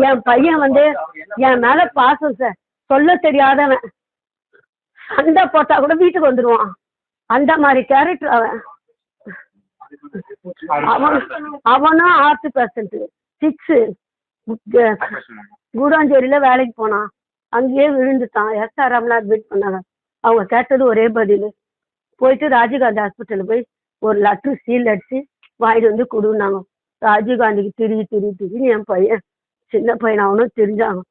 என் பையன் வந்து என் மேல பாசம் சார், சொல்ல தெரியாதவன். சண்டை போட்டா கூட வீட்டுக்கு வந்துடுவான். அந்த மாதிரி கேரக்டர் அவன். அவனும் ஆர்ட் பெர்சன்ட் 6 கூடாஞ்சேரியில வேலைக்கு போனான். அங்கேயே விழுந்துட்டான். SRMல அட்மிட் பண்ணாங்க. அவங்க கேட்டது ஒரே பதில், போயிட்டு ராஜீவ்காந்தி ஹாஸ்பிட்டல் போய் ஒரு லெட்ரு சீல் அடிச்சு வாங்கிட்டு வந்து கொடுனாங்க. ராஜீவ்காந்திக்கு திரின்னு என் பையன், சின்ன பையன் அவனும் தெரிஞ்சாங்க.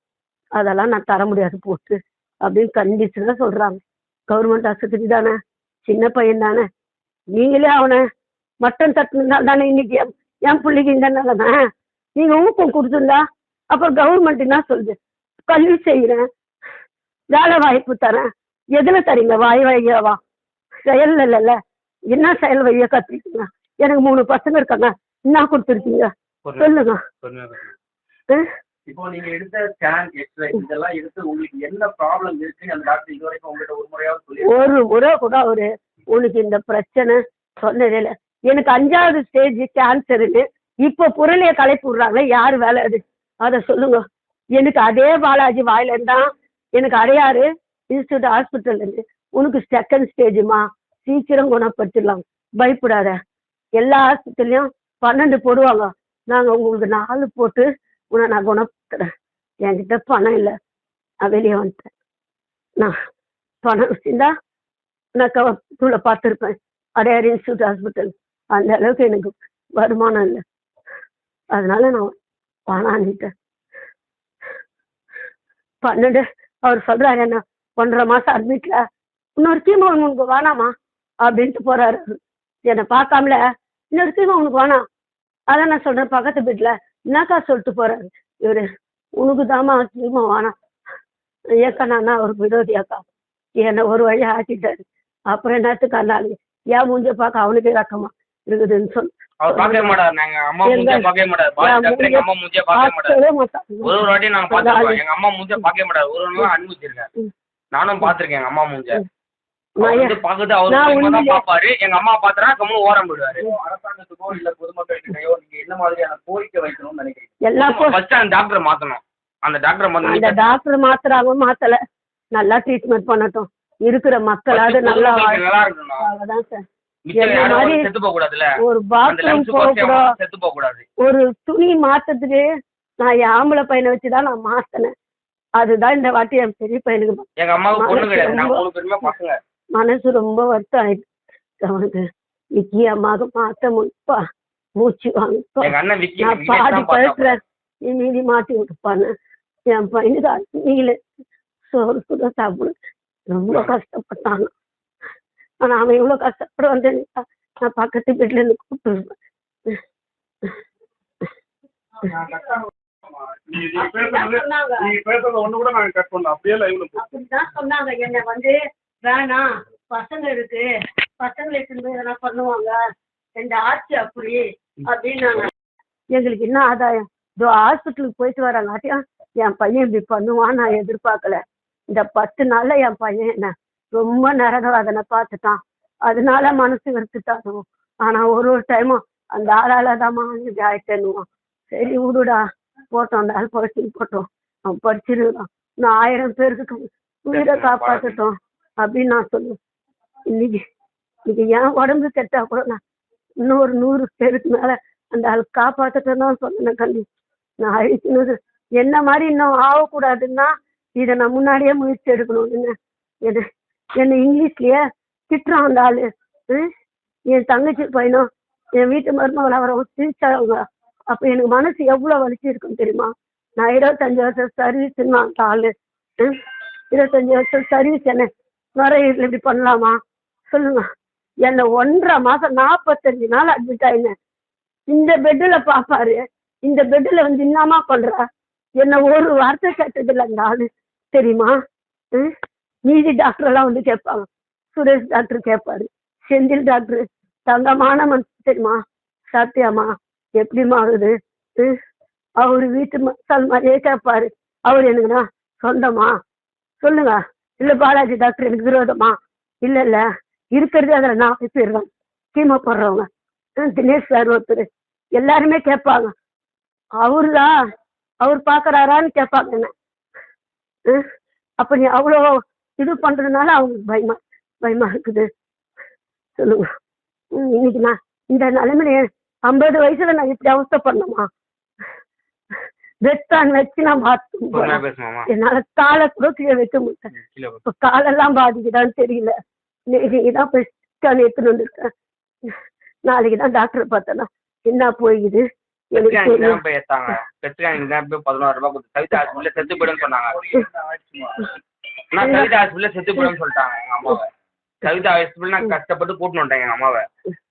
அதெல்லாம் நான் தர முடியாது போட்டு அப்படின்னு கண்டிஷனாக சொல்கிறாங்க. கவர்மெண்ட் ஆஸ்பத்திரி தானே, சின்ன பையன் தானே, நீங்களே அவனை மட்டன் தட்டுனால தானே இன்னைக்கு என் பிள்ளைக்கு இந்த நிலைமை. நீங்கள் ஊக்கம் கொடுத்துருந்தா அப்புறம் கவர்மெண்ட் என்ன சொல்லுது, கல்வி செய்கிறேன், வேலை வாய்ப்பு தரேன், எதில் தரீங்க? வாய் வழியாவா? செயல் இல்லைல்ல. என்ன செயல் வழியா கற்றுக்கிட்டீங்க? எனக்கு 3 பசங்க இருக்காங்க, என்ன கொடுத்துருக்கீங்க சொல்லுங்க. இப்போ நீங்க எடுத்த ஸ்கேன், எக்ஸ்ரே இதெல்லாம் எடுத்து உங்களுக்கு என்ன ப்ராப்ளம் இருக்குன்னு அந்த டாக்டர் இது வரைக்கும் உங்ககிட்ட ஒரு முறையாவது சொல்லி? ஒரு முறை கூட அவரு உனக்கு இந்த பிரச்சனை சொன்னதே இல்லை. எனக்கு 5வது ஸ்டேஜ் கேன்சருன்னு இப்போ புரளியை கலைப்பு விடுறாங்களே, யார் வேலை அது? அதை சொல்லுங்க. எனக்கு அதே பாலாஜி வாயில இருந்தான் எனக்கு அடையாறு இன்ஸ்டியூட் ஹாஸ்பிட்டல் இருந்து, உனக்கு 2nd ஸ்டேஜுமா, சீக்கிரம் குணப்படுத்திடலாம், பயப்படாத. எல்லா ஹாஸ்பிட்டல்லையும் 12 போடுவாங்க, நாங்கள் உங்களுக்கு 4 போட்டு உன்னை நான் குணப்படுத்துறேன். என்கிட்ட பணம் இல்லை, நான் வெளியே வந்துட்டேன். நான் பணம் வச்சுருந்தா நான் கவர்ல பார்த்துருப்பேன். அடையாறு இன்ஸ்டியூட் ஹாஸ்பிட்டல் அந்த அளவுக்கு எனக்கு வருமானம் இல்லை, அதனால நான் பணான்ட்டேன். 12 அவர் சொல்றாரு, என்ன 1.5 மாசம் அட்மிட்ல, இன்னொரு கீமோ உனக்கு வேணாமா அப்படின்ட்டு போறாரு. என்னை பார்க்காமல இன்னொரு கீமோ உனக்கு வேணாம். அதான் நான் சொல்றேன், பக்கத்து வீட்டில் என்னக்கா சொல்லிட்டு போறாரு இவரு, உனக்கு தாமா கீமோ வேணாம். ஏக்கா நான் அவருக்கு விரோதியாக்கா, என்னை ஒரு வழி ஆக்கிட்டாரு. அப்புறம் என்னத்துக்கு அண்ணாளு ஏன் மூஞ்ச பார்க்க அவனுக்கே ரக்கமா இருக்குதுன்னு சொல்லி நானும் பாத்திருக்கேன். எங்க அம்மா மூஞ்ச பாக்குது, அவரு பாப்பாரு, எங்க அம்மா பாத்துறா கம்முன்னு ஓரம் போயிடுவாரு. அரசாங்கத்துக்கோ இல்ல பொதுமக்களுக்கையோ நீங்க என்ன மாதிரியான கோரிக்கை வைக்கணும்னு நினைக்கிறீங்க? ஃபர்ஸ்ட் அந்த டாக்டர் மாத்தணும். அந்த டாக்டர் மாத்துறாங்க, மாத்தல, நல்லா ட்ரீட்மெண்ட் பண்ணட்டும், இருக்கிற மக்களாவது நல்லா இருக்கணும் சார். ஒரு பாத்ரூம் போகக்கூடாது, ஒரு துணி மாத்தத்துக்கு நான் என் ஆம்பளை பையனை வச்சுதான் நான் மாத்தினேன். அதுதான் இந்த வாட்டி என் பெரிய பையனுக்கு மனசு ரொம்ப வருத்தம் ஆயிடுச்சு. அவனுக்கு விக்கி அம்மாவுக்கு மாத்த முடிப்பா, மூச்சு வாங்கப்பா, நான் பாதி பழுக்கிறேன், நீ மீதி மாட்டி விட்டுப்பான்னு. என் பையனுக்கு நீங்களே சோறு கூட சாப்பிடு, ரொம்ப கஷ்டப்பட்டாங்க. ஆனா அவன் எவ்வளவு கஷ்டப்பட வந்து நான் பக்கத்து வீட்டுல இருந்து கூப்பிட்டு சொன்னாங்க. என்ன வந்து வேணாம், பசங்க இருக்கு, பசங்களை என்ன பண்ணுவாங்க, இந்த ஆட்சி அப்படி அப்படின்னாங்க. எங்களுக்கு என்ன ஆதாயம்? இதோ ஹாஸ்பிட்டலுக்கு போயிட்டு வராங்காட்டியும் என் பையன் இப்படி பண்ணுவான் நான் எதிர்பார்க்கல. இந்த 10 நாள்ல என் பையன் என்ன ரொம்ப நரகவாதனை பார்த்துட்டான், அதனால மனசு வெறுத்துட்டானோ. ஆனா ஒரு டைமும் அந்த ஆளால தாம்மா இப்படி ஆயிட்டேன்னுவான். சரி விடுடா, போட்டோம், அந்த ஆள் படிச்சு போட்டோம், அவன் படிச்சிருக்கான், நான் 1000 பேருக்கு உயிரை காப்பாற்றட்டும் அப்படின்னு நான் சொல்லுவேன். இன்னைக்கு என் உடம்பு கெட்டா கூட நான் இன்னொரு 100 பேருக்கு மேல அந்த ஆள் காப்பாற்றட்டும் தான் சொன்னேன். கல்வி நான் அழிக்கணும், என்ன மாதிரி இன்னும் ஆகக்கூடாதுன்னா இதை நான் முன்னாடியே முயற்சி எடுக்கணும். என்ன இங்கிலீஷ்லயே திட்டுறான் அந்த ஆளு. என் தங்கச்சி பையனும் என் வீட்டு மருமகள் அவரை சிரிச்சாங்க. அப்ப எனக்கு மனசு எவ்வளவு வலிச்சு இருக்குன்னு தெரியுமா? நான் 25 வருஷம் சர்வீஸ்ன்னு அந்த ஆளு 25 வருஷம் சர்வீஸ், என்ன நுரையீரல் இப்படி பண்ணலாமா சொல்லுங்க? என்னை 1.5 மாசம் 45 நாள் அட்மிட் ஆயினேன். இந்த பெட்டில் பாப்பாரு, இந்த பெட்டில் வந்து என்னமா பண்ற, என்ன ஒரு வார்த்தை கேட்டதில்லை அந்த ஆளு தெரியுமா? மீதி டாக்டர் எல்லாம் வந்து கேட்பாங்க, சுரேஷ் டாக்டர் கேட்பாரு, செந்தில் டாக்டர் தங்கமான மனுஷன் தெரியுமா, சத்தியமா எப்படிமா ஆகுது, அவரு வீட்டு மசால் மாதிரியே கேட்பாரு. அவர் எனக்குண்ணா சொந்தமா சொல்லுங்க, இல்லை பாலாஜி டாக்டர் எனக்கு விரோதமா? இல்லை இல்லை, இருக்கிறது அதில் 4 பேர் தான் கீமோ போடுறவங்க, தினேஷ் சார் ஒருத்தர், எல்லாருமே கேட்பாங்க. அவருதான் அவர் பார்க்கறாரான்னு கேட்பாங்க என்ன. அப்ப நீ அவ்வளோ இது பண்றதுனால அவங்களுக்கு பயமா பயமா இருக்குது. சொல்லுங்க. இன்னைக்கு நான் இந்த நிலைமையில 50 வயசுல நான் இப்படி அவஸ்தைப்படணுமா? பெட்தான் வச்சு நான் பார்த்து பொறுமையா பேசுமாமா. என்னால காலை கூட கீழே வைக்க முடியல. கீழே போ. இப்ப காலெல்லாம் பாதிக்குதான்னு தெரியல. இன்னைக்கு தான் போய் ஸ்கேன் எடுத்துன்னு வந்திருக்கேன். நாளைக்கு தான் டாக்டரை பார்த்தேன்னா என்ன போயிடுது எனக்கு பெட்ஸ்கானிங் தெரியும். தான் போய் எடுத்தாங்க. பெட்ஸ்கானிங் தான் போய் 16,000 ரூபாய் கொடுத்து கவிதா ஹாஸ்பிட்டல்ல செத்து போயிடுன்னு சொன்னாங்க. நான் கவிதா ஹாஸ்பிட்டல்ல செத்து போயிடுன்னு சொல்லிட்டாங்க எங்க அம்மாவை. கவிதா ஹாஸ்பிட்டல் நான் கஷ்டப்பட்டு கூட்டின்னு வந்துட்டேன் எங்க அம்மாவை.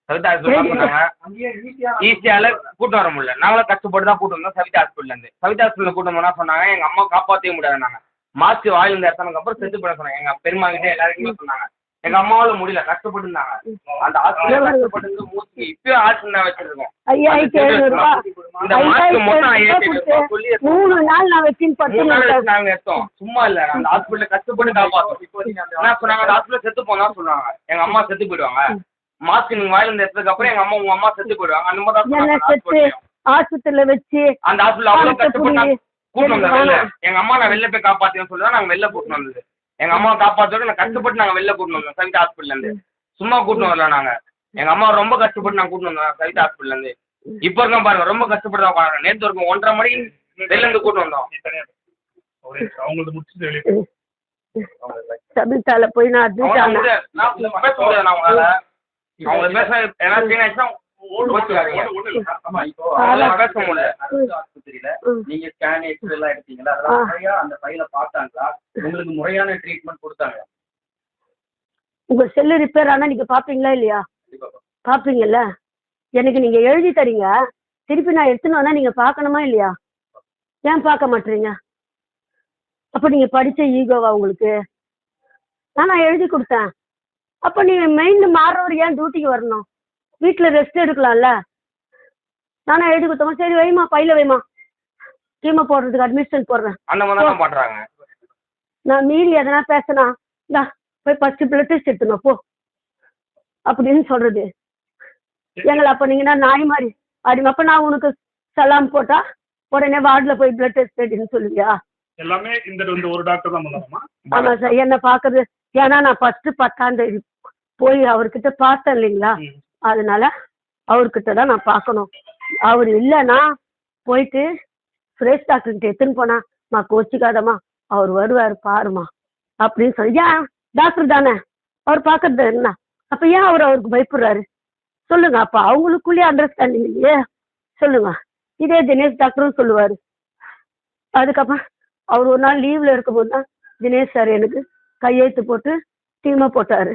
கவிதா ஹாஸ்பிட்டல் சொன்னாங்க ஈஸியால கூட்டு வர முடியல. நாங்களும் கஷ்டப்பட்டு தான் கூட்டு வந்தோம் கவிதா ஹாஸ்பிட்டல்ல இருந்து. கவிதா ஹாஸ்பிட்டல் கூட்டு வந்தோம்னா சொன்னாங்க எங்க அம்மா காப்பாற்றவே முடியாது. நாங்க மாஸ்க் வாயில இருந்து எடுத்ததுக்கு அப்புறம் செத்து போயிட சொன்னாங்க. எங்க பெருமா கிட்ட எல்லாருக்குமே சொன்னாங்க. எங்க அம்மாவால முடியல, கஷ்டப்பட்டு இருந்தாங்க. அந்த ஹாஸ்பிட்டல் கஷ்டப்பட்டு மூச்சு இப்பயும் ஹாஸ்பிட்டல் வச்சிருக்கோம். 5,700 ரூபாய். இந்த மாஸ்க் மொத்தம் 5,700 ரூபாய் சொல்லி 3 நாள் நான் வச்சுன்னு 3 நாள் பட்டு வச்சு நாங்க எடுத்தோம். சும்மா இல்ல, அந்த ஹாஸ்பிட்டல் கஷ்டப்பட்டு காப்பாத்தோம். என்ன சொன்னாங்க, அந்த ஹாஸ்பிட்டல் செத்து போனா சொல்லுவாங்க எங்க அம்மா செத்து போயிடுவாங்க. மாஸ்க் நீங்க வாயில இருந்து எடுத்ததுக்கு அப்புறம் எங்க அம்மா உங்க அம்மா செத்து போயிடுவாங்க. அந்த மாதிரி தான் என்ன சொன்னாங்க செத்து ஹாஸ்பிட்டல். ஆஸ்பத்திரியில வச்சு அந்த ஹாஸ்பிட்டல் அவ்வளவு கஷ்டப்பட்டு நான் கூட்டு வந்தேன் வெளில. எனக்கு எங்க அம்மா நான் வெளில போய் காப்பாத்தின்னு சொல்லி தான் நாங்க வெளில கூட்டு வந்தது. எங்க அம்மாவை காப்பாத்தோட நான் கஷ்டப்பட்டு நாங்க வெளில கூட்டு வந்தோம் கவிதா ஹாஸ்பிட்டல்ல இருந்து. சும்மா கூட்டு வரல நாங்க. எங்க அம்மா ரொம்ப கஷ்டப்பட்டு நான் கூட்டு வந்தோம் கவிதா ஹாஸ்பிட்டல்ல இருந்து. இப்ப இருக்க பாருங்க ரொம்ப கஷ்டப்பட்டு தான் உட்காந்து. நேற்று வரைக்கும் 1:30 மணிக்கு வெளில இருந்து கூட்டு வந்தோம். சபிதால போய் நான் அவங்க அட்மிட் வந்து நான் பேச முடியாது நான் அவங்களால. அவங்க பேச ஏன்னா சீன் ஆயிடுச்சுன்னா கோச்சுக்காதீங்க. அதெல்லாம் பேச முடியல. ஆஸ்பத்திரியில நீங்க ஸ்கேன் எக்ஸ்ரே எல்லாம் எடுத்தீங்களா? அதெல்லாம் முறையா அந்த ஃபைல பார்த்தாங்களா? உங்களுக்கு முறையான ட்ரீட்மெண்ட் கொடுத்தாங்க? உங்க செல்லு ரிப்பேர் ஆனா நீங்க பாப்பீங்களா இல்லையா? பாப்பீங்கல்ல. எனக்கு நீங்க எழுதி தரீங்க, திருப்பி நான் எடுத்துன்னு வந்தா நீங்க பார்க்கணுமா இல்லையா? ஏன் பார்க்க மாட்டீங்க? அப்ப நீங்க படிச்ச ஈகோவா உங்களுக்கு? நான் எழுதி கொடுத்தேன். அப்ப நீங்க மெயின் மாறுறவர் ஏன் டியூட்டிக்கு வரணும்? வீட்டுல ரெஸ்ட் எடுக்கலாம்ல. நானா எழுதி கொடுத்தோமா, சரி வைமா பையில வைமா, கீமோ போடுறதுக்கு அட்மிஷன் போடுறேன். அந்த மாதிரி தான் பண்றாங்க. நான் மீறி எதனா பேசினா இந்தா போய் 10 பிளட் டெஸ்ட் எடுத்துனோம் போ அப்படின்னு சொல்றது. எங்களை அப்ப நீங்கன்னா நாய் மாதிரி அப்படி. அப்ப நான் உனக்கு சலாம் போட்டா உடனே வார்டுல போய் பிளட் டெஸ்ட் எடுன்னு சொல்லுவியா? எல்லாமே இந்த ஒரு டாக்டர் தான் பண்ணுவாமா? ஆமா சார், என்ன பாக்குறது. ஏன்னா நான் ஃபர்ஸ்ட் 10ஆம் தேதி போய் அவர்கிட்ட பார்த்தேன் இல்லைங்களா, அதனால அவர்கிட்ட தான் நான் பார்க்கணும். அவர் இல்லைன்னா போயிட்டு சுரேஷ் டாக்டர்கிட்ட எடுத்துன்னு போனா மா கோச்சிக்காதம்மா, அவர் வருவார் பாருமா அப்படின்னு சொல்லி. ஏன் டாக்டர் தானே அவர் பார்க்கறது என்ன? அப்ப ஏன் அவருக்கு பயப்படுறாரு சொல்லுங்க? அப்ப அவங்களுக்குள்ளேயே அண்டர்ஸ்டாண்டிங் இல்லையே சொல்லுங்க. இதே தினேஷ் டாக்டரும் சொல்லுவாரு. அதுக்கப்புறம் அவர் ஒரு நாள் லீவ்ல இருக்கும்போது தான் தினேஷ் சார் எனக்கு கையெழுத்து போட்டு டீமா போட்டாரு.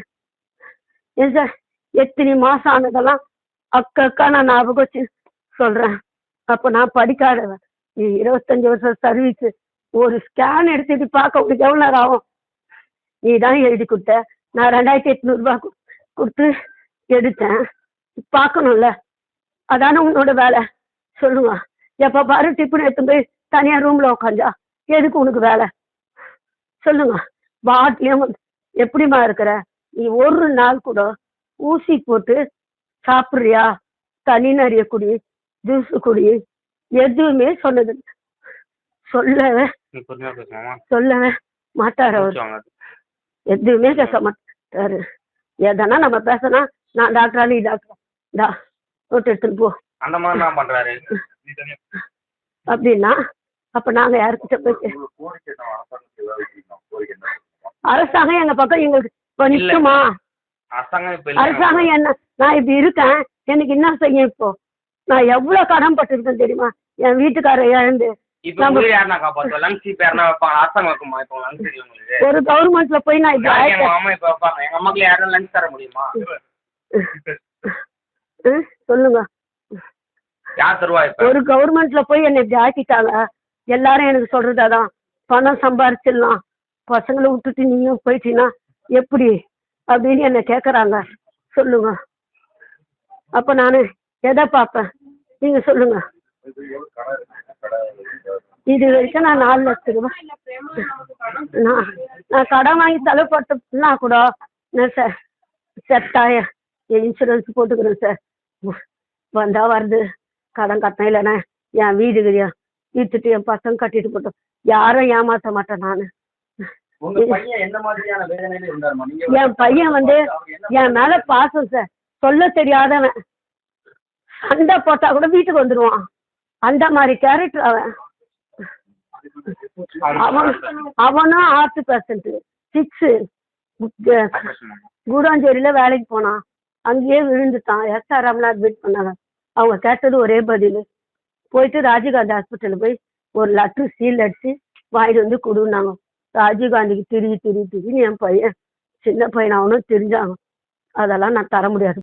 ஏன் சார் எத்தனை மாசம் ஆனதெல்லாம் அக்கா நான் ஞாபகம் வச்சு சொல்றேன். அப்ப நான் படிக்காதவன். 25 வருஷம் சர்வீஸ். ஒரு ஸ்கேன் எடுத்துட்டு பார்க்க உங்களுக்கு எவ்வளவு நேரம் ஆகும்? நீ தான் எழுதி கொடுத்த. நான் 2,800 ரூபாய் கொடுத்து எடுத்தேன். பார்க்கணும்ல, அதான உன்னோட வேலை. சொல்லுங்க. எப்ப பாரு டிஃபன் எடுத்து போய் தனியா ரூம்ல உட்காந்தா எதுக்கு உனக்கு வேலை சொல்லுங்க? வாட்லயும் எப்படிமா இருக்கிற நீ? ஒரு நாள் கூட ஊசி போட்டு சாப்பிட்றியா? தனி நிறைய குடி, ஜூஸ் குடி, எதுவுமே சொன்னது சொல்லவே மாட்டாரு அவர். எதுவுமே பேச மாட்டாரு. எதனா நம்ம பேசினா நான் டாக்டரா நீ டாக்டரா டா நோட்டு எடுத்துட்டு போ அந்த மாதிரி தான் பண்றாரு அப்படின்னா அப்ப நாங்க யாருக்கிட்ட போய் அரசாங்கம் எங்க பக்கம் எங்களுக்கு இப்ப நிற்குமா? அரசாங்கம் என்ன? நான் இப்படி இருக்கேன், எனக்கு என்ன செய்யும்? இப்போ நான் எவ்வளவு கடன் பட்டிருக்கேன் தெரியுமா? என் வீட்டுக்காரர் இழந்து ஒரு கவர்மெண்ட்ல போய் நான் சொல்லுங்க. ஒரு கவர்மெண்ட்ல போய் என்னை இப்படி ஆக்கிட்டாங்க. எல்லாரும் எனக்கு சொல்றதாதான் பணம் சம்பாரிச்சிடலாம், பசங்களை விட்டுட்டு நீயும் போயிட்டீங்கன்னா எப்படி அப்படின்னு என்ன கேக்குறாங்க. சொல்லுங்க. அப்ப நானு எதை பார்ப்பேன் நீங்க சொல்லுங்க. இது வரைக்கும் நான் 4 லட்சம் ரூபாய் நான் கடன் வாங்கி செலவு பட்டா கூட சார் செட்டாய இன்சூரன்ஸ் போட்டுக்கிறேன் சார். வந்தா வருது, கடன் கட்டணும் இல்லைன்னா என் வீடு வித்துட்டு என் பசங்க கட்டிட்டு போட்டோம். யாரும் ஏமாத்த மாட்டேன் நான். உங்க பையன் என்ன மாதிரியான வேதனையில இருந்தாருமா? நீங்க என் பையன் வந்து என் மேல பாசம் சார், சொல்ல தெரியாதவன். சண்டை போட்டா கூட வீட்டுக்கு வந்துடுவான். அந்த மாதிரி கேரக்டர் அவன். அவனும் ஆர்ட் பேஷண்ட் 6 கூடாஞ்சேரியில வேலைக்கு போனான். அங்கேயே விழுந்துட்டான். SRMல அட்மிட் பண்ணாங்க. அவங்க கேட்டது ஒரே பதில், போயிட்டு ராஜீவ்காந்தி ஹாஸ்பிட்டல் போய் ஒரு லெட்ரு சீல் அடிச்சு வாங்கிட்டு வந்து கொடுன்னாங்க. ராஜீவ்காந்திக்கு திரின்னு என் பையன் சின்ன பையன் அவனும் தெரிஞ்சாங்க. அதெல்லாம் நான் தர முடியாது.